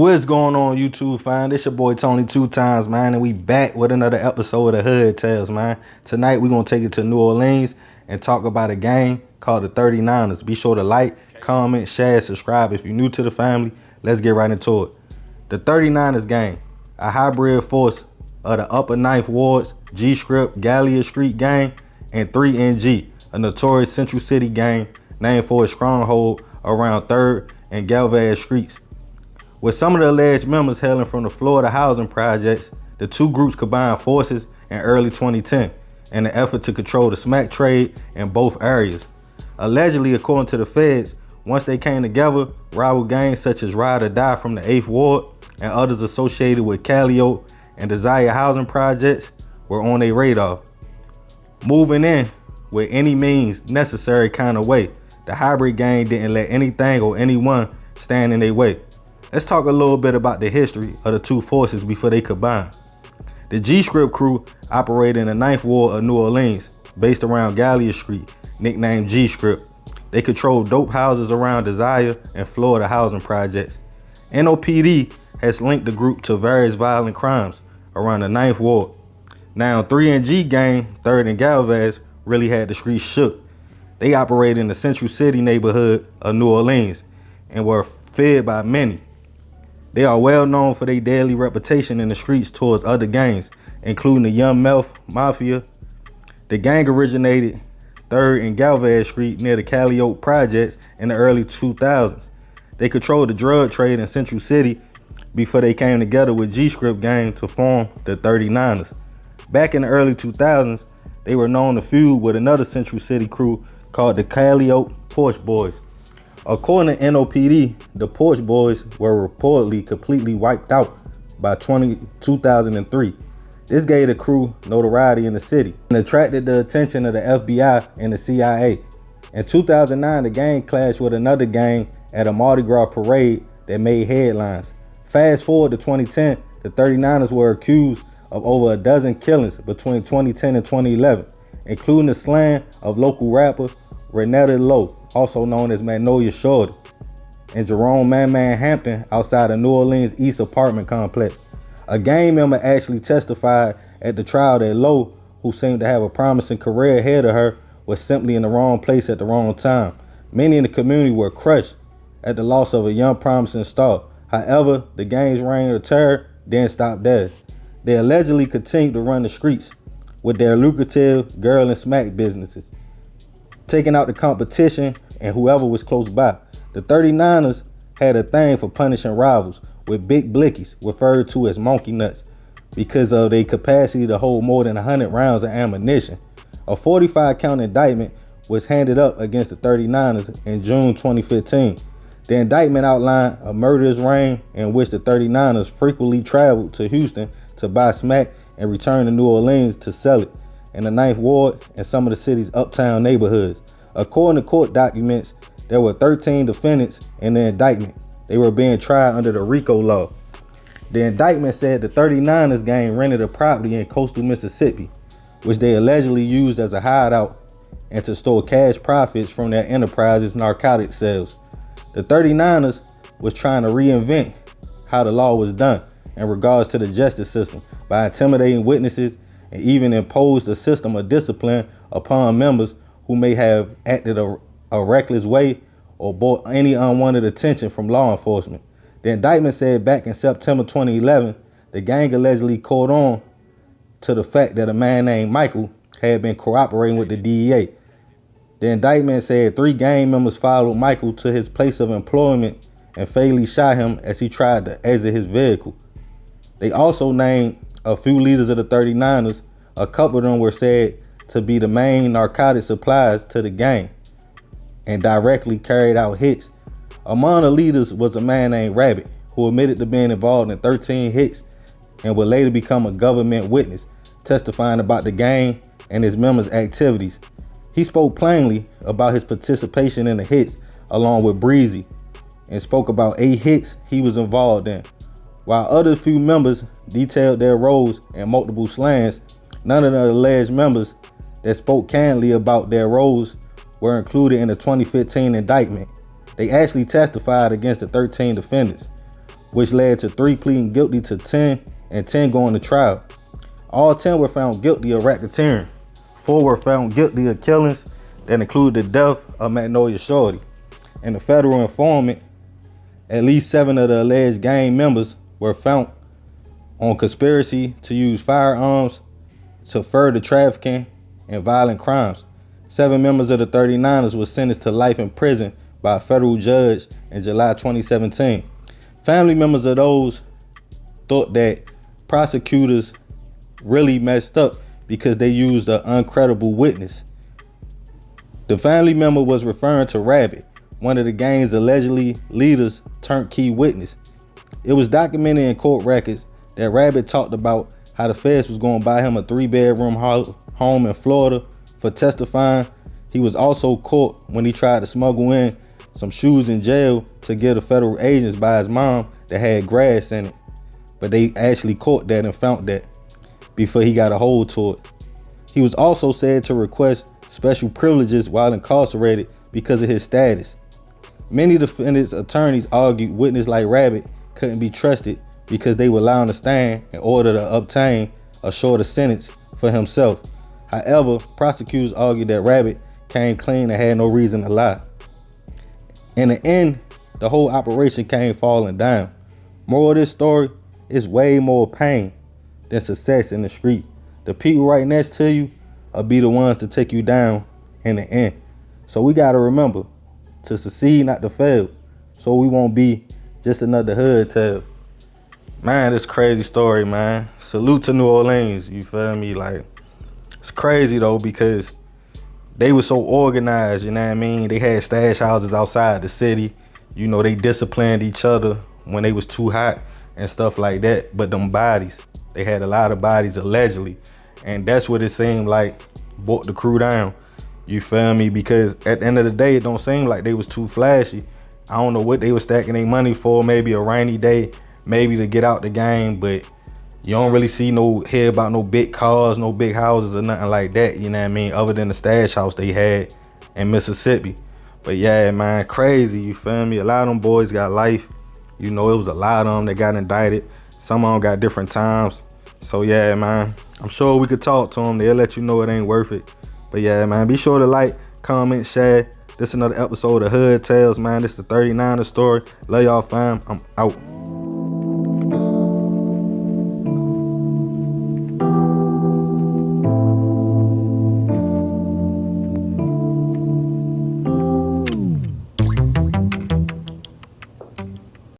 What's going on, YouTube fam? It's your boy Tony 2 Times, man, and we back with another episode of Hood Tales, man. Tonight we're gonna take it to New Orleans and talk about a game called the 39ers. Be sure to like, comment, share, subscribe if you're new to the family. Let's get right into it. The 39ers game, a hybrid force of the Upper Ninth Ward's G-Script Gallia Street gang and 3NG, a notorious Central City gang named for its stronghold around 3rd and Galvez streets. With some of the alleged members hailing from the Florida housing projects, the two groups combined forces in early 2010 in an effort to control the smack trade in both areas. Allegedly, according to the feds, once they came together, rival gangs such as Ride or Die from the 8th Ward and others associated with alot and Desire housing projects were on their radar. Moving in with any means necessary kind of way, the hybrid gang didn't let anything or anyone stand in their way. Let's talk a little bit about the history of the two forces before they combined. The G-Script crew operated in the 9th Ward of New Orleans, based around Gallia Street, nicknamed G-Script. They controlled dope houses around Desire and Florida housing projects. NOPD has linked the group to various violent crimes around the 9th Ward. Now 3NG gang, 3rd and Galvez, really had the streets shook. They operated in the Central City neighborhood of New Orleans and were feared by many. They are well known for their deadly reputation in the streets towards other gangs, including the Young Meth Mafia. The gang originated 3rd and Galvez Street near the alot projects in the early 2000s. They controlled the drug trade in Central City before they came together with G-Script gang to form the 39ers. Back in the early 2000s, they were known to feud with another Central City crew called the alot Porch Boys. According to NOPD, the Porch Boys were reportedly completely wiped out by 2003. This gave the crew notoriety in the city and attracted the attention of the FBI and the CIA. In 2009, the gang clashed with another gang at a Mardi Gras parade that made headlines. Fast forward to 2010, the 39ers were accused of over a dozen killings between 2010 and 2011, including the slaying of local rapper Renetta Lowe, also known as Magnolia Shorty, and Jerome Man Hampton outside the New Orleans East apartment complex. A gang member actually testified at the trial that Lowe, who seemed to have a promising career ahead of her, was simply in the wrong place at the wrong time. Many in the community were crushed at the loss of a young promising star. However, the gang's reign of terror didn't stop there. They allegedly continued to run the streets with their lucrative girl and smack businesses, taking out the competition and whoever was close by. The 39ers had a thing for punishing rivals with big blickies, referred to as monkey nuts, because of their capacity to hold more than 100 rounds of ammunition. A 45-count indictment was handed up against the 39ers in June 2015. The indictment outlined a murderous ring in which the 39ers frequently traveled to Houston to buy smack and return to New Orleans to sell it in the 9th Ward and some of the city's uptown neighborhoods. According to court documents, there were 13 defendants in the indictment. They were being tried under the RICO law. The indictment said the 39ers gang rented a property in coastal Mississippi, which they allegedly used as a hideout and to store cash profits from their enterprise's narcotic sales. The 39ers was trying to reinvent how the law was done in regards to the justice system by intimidating witnesses and even imposed a system of discipline upon members who may have acted a reckless way or brought any unwanted attention from law enforcement. The indictment said back in September 2011, the gang allegedly caught on to the fact that a man named Michael had been cooperating with the DEA. The indictment said 3 gang members followed Michael to his place of employment and fatally shot him as he tried to exit his vehicle. They also named a few leaders of the 39ers. A couple of them were said to be the main narcotic suppliers to the gang and directly carried out hits. Among the leaders was a man named Rabbit, who admitted to being involved in 13 hits and would later become a government witness, testifying about the gang and its members' activities. He spoke plainly about his participation in the hits along with Breezy and spoke about 8 hits he was involved in. While other few members detailed their roles in multiple slayings, none of the alleged members that spoke candidly about their roles were included in the 2015 indictment. They actually testified against the 13 defendants. which led to 3 pleading guilty to 10 and 10 going to trial. All 10 were found guilty of racketeering. 4 were found guilty of killings that included the death of Magnolia Shorty. And the federal informant, at least 7 of the alleged gang members were found on conspiracy to use firearms to further trafficking and violent crimes. 7 members of the 39ers were sentenced to life in prison by a federal judge in July 2017. Family members of those thought that prosecutors really messed up because they used an uncredible witness. The family member was referring to Rabbit, one of the gang's allegedly leaders turned key witness. It was documented in court records that Rabbit talked about how the feds was going to buy him a 3-bedroom home in Florida for testifying. He was also caught when he tried to smuggle in some shoes in jail to give the federal agents by his mom that had grass in it. But they actually caught that and found that before he got a hold to it. He was also said to request special privileges while incarcerated because of his status. Many defendants' attorneys argued witnesses like Rabbit couldn't be trusted because they would lie on the stand in order to obtain a shorter sentence for himself. However, prosecutors argued that Rabbit came clean and had no reason to lie. In the end, the whole operation came falling down. Moral of this story is way more pain than success in the street. The people right next to you will be the ones to take you down in the end. So we gotta remember to succeed, not to fail, so we won't be just another hood tale. Man, this crazy story, man. Salute to New Orleans, you feel me? Like, it's crazy though, because they were so organized, you know what I mean? They had stash houses outside the city. You know, they disciplined each other when they was too hot and stuff like that. But them bodies, they had a lot of bodies allegedly. And that's what it seemed like brought the crew down. You feel me? Because at the end of the day, it don't seem like they was too flashy. I don't know what they were stacking their money for, maybe a rainy day, maybe to get out the game, but you don't really hear about no big cars, no big houses or nothing like that, you know what I mean, other than the stash house they had in Mississippi. But yeah, man, crazy, you feel me? A lot of them boys got life. You know, it was a lot of them that got indicted. Some of them got different times. So yeah, man, I'm sure we could talk to them. They'll let you know it ain't worth it. But yeah, man, be sure to like, comment, share. This is another episode of Hood Tales, man. This is the 39er story. Love y'all, fam. I'm out.